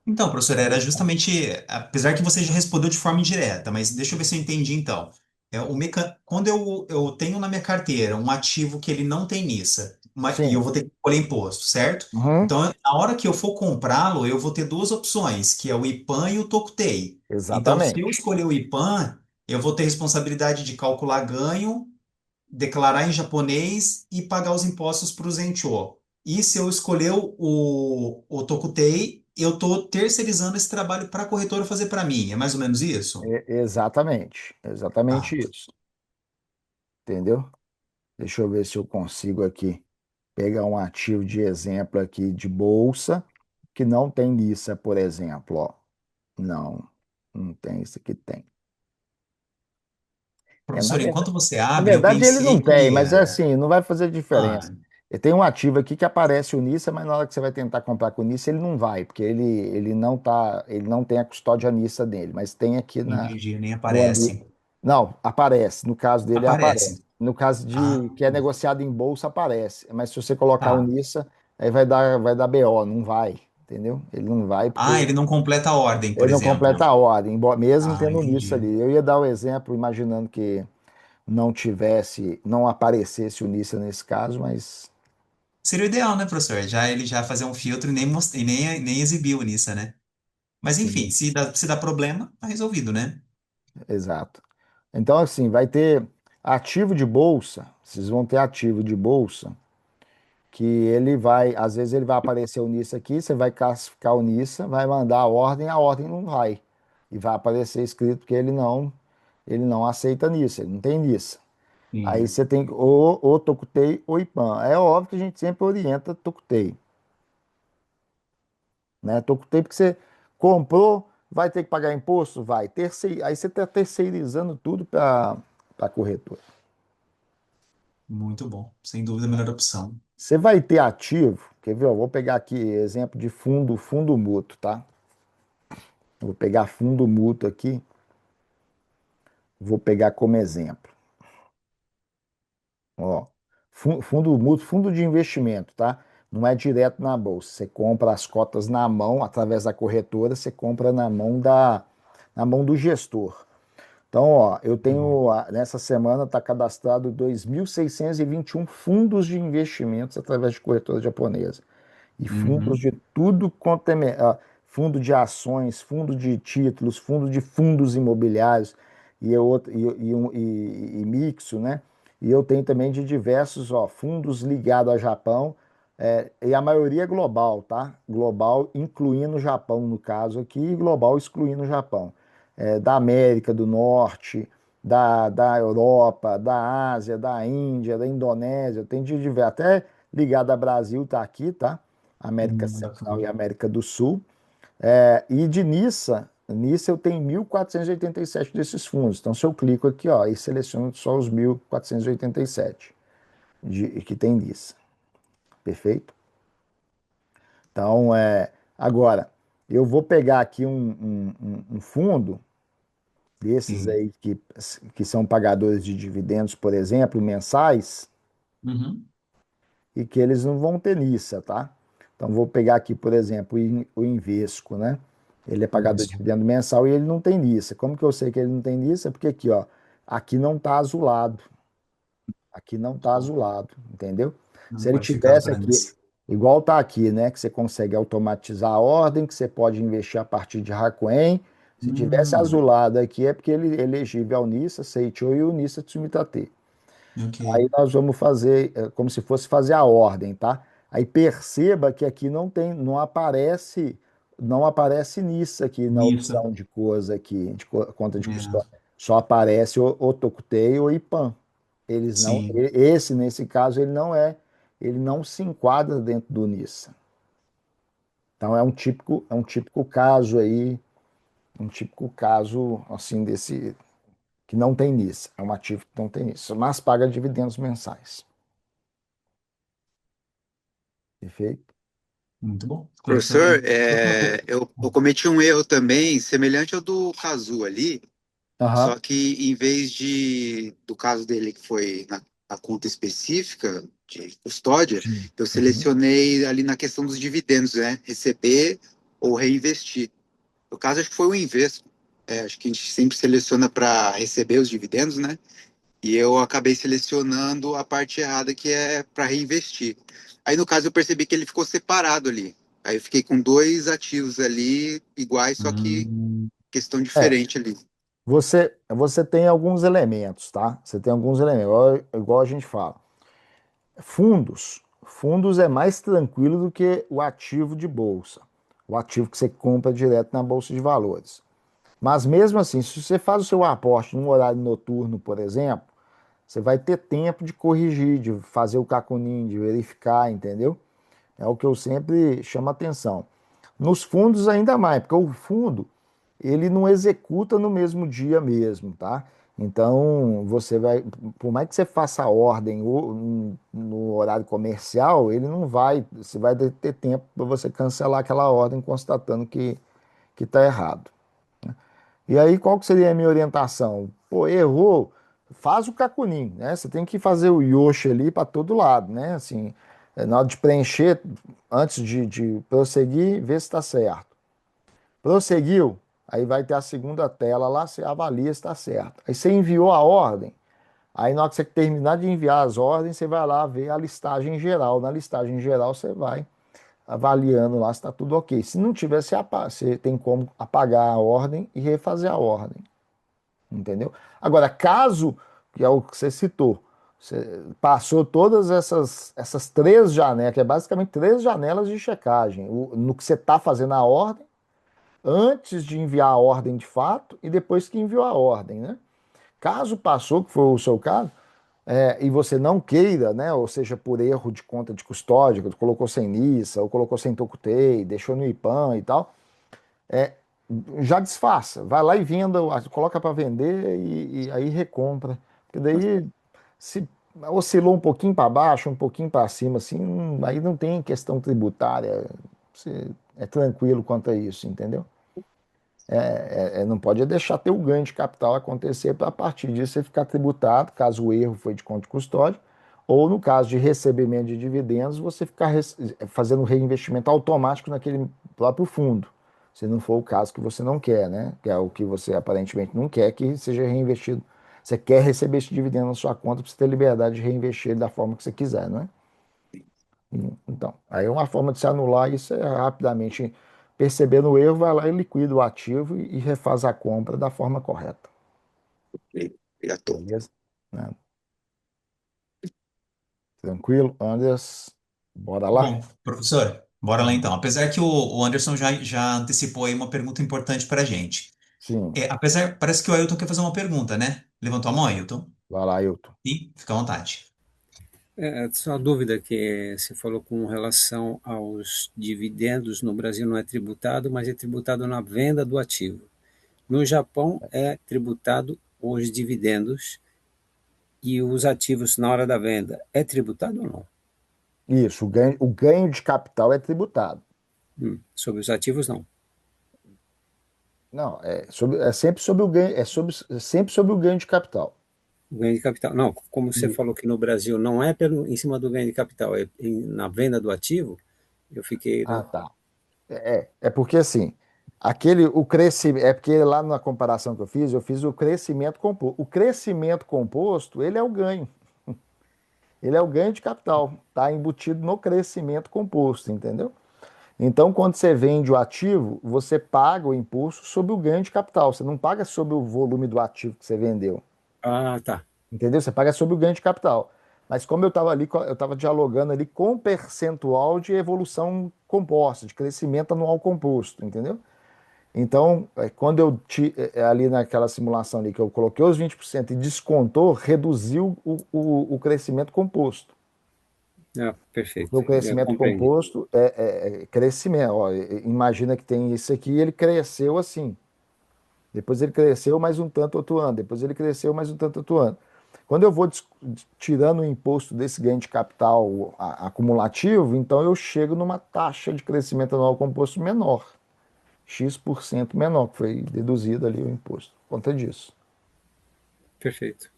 Então, professor, era justamente, apesar que você já respondeu de forma indireta, mas deixa eu ver se eu entendi então. Quando eu tenho na minha carteira um ativo que ele não tem NISA, e eu Sim. vou ter que colher imposto, certo? Uhum. Então, na hora que eu for comprá-lo, eu vou ter duas opções, que é o IPAN e o Tokutei. Então, se eu Exatamente. escolher o IPAN, eu vou ter responsabilidade de calcular ganho, declarar em japonês e pagar os impostos para o Zencho. E se eu escolher o Tokutei, eu estou terceirizando esse trabalho para a corretora fazer para mim. É mais ou menos isso? Exatamente. Exatamente Ah, isso. Entendeu? Deixa eu ver se eu consigo aqui pegar um ativo de exemplo aqui de bolsa que não tem NISA, por exemplo, ó. Não, não tem, isso aqui tem. É, professor, enquanto você na abre, eu verdade ele pensei não tem, que. mas é assim, não vai fazer Ah, diferença. E tem um ativo aqui que aparece o NISA, mas na hora que você vai tentar comprar com o NISA, ele não vai, porque ele não tá, ele não tem a custódia NISA dele, mas tem aqui entendi, nem no ali. aparece. Não, aparece. No caso dele, aparece. Aparece. No caso de Ah, que é negociado em bolsa, aparece. Mas se você colocar o tá. NISA, aí vai dar BO, não vai, entendeu? Ele não vai Ah, porque ele não completa a ordem, por ele não completa exemplo. a ordem, mesmo Ah, tendo o NISA entendi. ali. Eu ia dar o exemplo, imaginando que não tivesse, não aparecesse o NISA nesse caso, mas Seria o ideal, né, professor? Já ele já fazer um filtro e nem exibiu nisso, né? Mas enfim, sim, se dá problema, tá resolvido, né? exato. Então, assim, vai ter ativo de bolsa, vocês vão ter ativo de bolsa que ele vai, às vezes ele vai aparecer o NISA aqui, você vai classificar o NISA, vai mandar a ordem não vai. E vai aparecer escrito que ele não aceita NISA, ele não tem NISA. Aí Sim. você tem ou Tokutei ou IPAN. É óbvio que a gente sempre orienta Tokutei, né? Tokutei porque você comprou, vai ter que pagar imposto? Vai. Aí você está terceirizando tudo para a corretora. Muito bom. Sem dúvida, a melhor opção. Você vai ter ativo, quer ver? Eu vou pegar aqui exemplo de fundo mútuo, tá? Vou pegar fundo mútuo aqui, vou pegar como exemplo. Ó, fundo mútuo, fundo de investimento, tá? Não é direto na bolsa. Você compra as cotas na mão, através da corretora, você compra na mão do gestor. Então, ó, eu Bom. tenho, nessa semana está cadastrado 2.621 fundos de investimentos através de corretora japonesa. E fundos Uhum. de tudo quanto é fundo de ações, fundo de títulos, fundo de fundos imobiliários e mixo, né? E eu tenho também de diversos fundos ligados ao Japão, e a maioria é global, tá? Global, incluindo o Japão, no caso aqui, e global excluindo o Japão. Da América do Norte, da Europa, da Ásia, da Índia, da Indonésia, tem de diversos, até ligado ao Brasil, tá aqui, tá? América Central e Bacana. América do Sul. E de Nissa eu tenho 1.487 desses fundos. Então, se eu clico aqui, ó, e seleciono só os 1.487 que tem Nissa. Perfeito? Então, agora, eu vou pegar aqui um fundo desses Sim. aí que são pagadores de dividendos, por exemplo, mensais, Uhum. e que eles não vão ter Nissa, tá? Então, vou pegar aqui, por exemplo, o Invesco, né? Ele é pagador de Isso. dividendo mensal e ele não tem Nissa. Como que eu sei que ele não tem Nissa? Porque aqui, ó, aqui não tá azulado. Aqui não tá azulado, entendeu? Não Se ele pode ficar tivesse para aqui, nisso. igual tá aqui, né? Que você consegue automatizar a ordem, que você pode investir a partir de Hakuen. Se tivesse Hum, azulado aqui, é porque ele é elegível ao Nissa, Seicho e o Nissa Tsumitate. ok. Aí nós vamos fazer como se fosse fazer a ordem, tá? Aí perceba que aqui não aparece nisso aqui na Nisso. opção de coisa aqui, de conta de custódia. É, Só aparece o Tokutei ou IPAN. Eles não, sim. esse nesse caso ele não se enquadra dentro do NISA. Então é um típico caso aí, um típico caso assim desse que não tem NISA, é um ativo que não tem NISA, mas paga dividendos mensais. Perfeito? Muito bom. Esclareceu. Professor, eu cometi um erro também, semelhante ao do Cazu ali, Aham. só que em vez do caso dele que foi na conta específica de custódia, Sim. eu Uhum. selecionei ali na questão dos dividendos, né? Receber ou reinvestir. No caso, acho que foi o investo. Acho que a gente sempre seleciona para receber os dividendos, né? E eu acabei selecionando a parte errada, que é para reinvestir. Aí, no caso, eu percebi que ele ficou separado ali. Aí eu fiquei com dois ativos ali, iguais, só que Hum. questão É, diferente ali. você tem alguns elementos, tá? Você tem alguns elementos, igual a gente fala. Fundos é mais tranquilo do que o ativo de bolsa, o ativo que você compra direto na bolsa de valores. Mas mesmo assim, se você faz o seu aporte num horário noturno, por exemplo, você vai ter tempo de corrigir, de fazer o cacunim, de verificar, entendeu? É o que eu sempre chamo a atenção. Nos fundos ainda mais, porque o fundo ele não executa no mesmo dia mesmo, tá? Então, você vai, por mais que você faça a ordem no horário comercial, ele não vai, você vai ter tempo para você cancelar aquela ordem constatando que está errado. E aí, qual que seria a minha orientação? Pô, errou, faz o cacunim, né? Você tem que fazer o Yoshi ali para todo lado, né? Assim, na hora de preencher, antes de prosseguir, ver se está certo. Prosseguiu, aí vai ter a segunda tela lá, você avalia se está certo. Aí você enviou a ordem, aí na hora que você terminar de enviar as ordens, você vai lá ver a listagem geral. Na listagem geral, você vai avaliando lá se está tudo ok. Se não tiver, você tem como apagar a ordem e refazer a ordem, entendeu? Agora, caso, que é o que você citou, você passou todas essas três janelas, que é basicamente três janelas de checagem, no que você está fazendo a ordem, antes de enviar a ordem de fato e depois que enviou a ordem, né? Caso passou, que foi o seu caso, e você não queira, né, ou seja, por erro de conta de custódia, que colocou sem NISA, ou colocou sem Tocutei, deixou no IPAM e tal, é, já disfarça, vai lá e venda, coloca para vender e aí recompra. Porque daí, se oscilou um pouquinho para baixo, um pouquinho para cima, assim, aí não tem questão tributária, você é tranquilo quanto a isso, entendeu? Não pode deixar ter o ganho de capital acontecer para a partir disso você ficar tributado, caso o erro foi de conta de custódia, ou no caso de recebimento de dividendos, você ficar fazendo um reinvestimento automático naquele próprio fundo. Se não for o caso que você não quer, né? Que é o que você aparentemente não quer que seja reinvestido. Você quer receber esse dividendo na sua conta para você ter liberdade de reinvestir ele da forma que você quiser, não é? Então, aí uma forma de se anular isso é rapidamente percebendo o erro, vai lá e liquida o ativo e refaz a compra da forma correta. Obrigado. Beleza? Né? Tranquilo, Anderson? Bora lá? Bom, professor, bora lá Hum. então. Apesar que o Anderson já antecipou aí uma pergunta importante para a gente. Sim, Parece que o Ailton quer fazer uma pergunta, né? Levantou a mão, Ailton? vai lá, Hilton. Sim, fica à vontade. Só uma dúvida que você falou com relação aos dividendos no Brasil não é tributado, mas é tributado na venda do ativo. No Japão é tributado os dividendos e os ativos na hora da venda. É tributado ou não? Isso, o ganho de capital é tributado. Sobre os ativos, não. Não, é sempre sobre o ganho, é sempre sobre o ganho de capital. O ganho de capital. Não, como você E- falou que no Brasil não é em cima do ganho de capital, é na venda do ativo, eu fiquei. Ah, tá. É porque assim, o crescimento, é porque lá na comparação que eu fiz o crescimento composto. O crescimento composto, ele é o ganho de capital, está embutido no crescimento composto, entendeu? Então, quando você vende o ativo, você paga o imposto sobre o ganho de capital, você não paga sobre o volume do ativo que você vendeu, Ah, tá. entendeu? Você paga sobre o ganho de capital. Mas como eu estava ali, eu estava dialogando ali com o percentual de evolução composta, de crescimento anual composto, entendeu? Então, quando ali naquela simulação ali que eu coloquei os 20% e descontou, reduziu o crescimento composto. Ah, Porque perfeito. o Já crescimento compreendi. composto é crescimento. Ó, imagina que tem isso aqui, ele cresceu assim. Depois ele cresceu mais um tanto outro ano. Depois ele cresceu mais um tanto outro ano. Quando eu vou tirando o imposto desse ganho de capital acumulativo, então eu chego numa taxa de crescimento anual composto menor. X% menor, que foi deduzido ali o imposto. Por conta disso. Perfeito.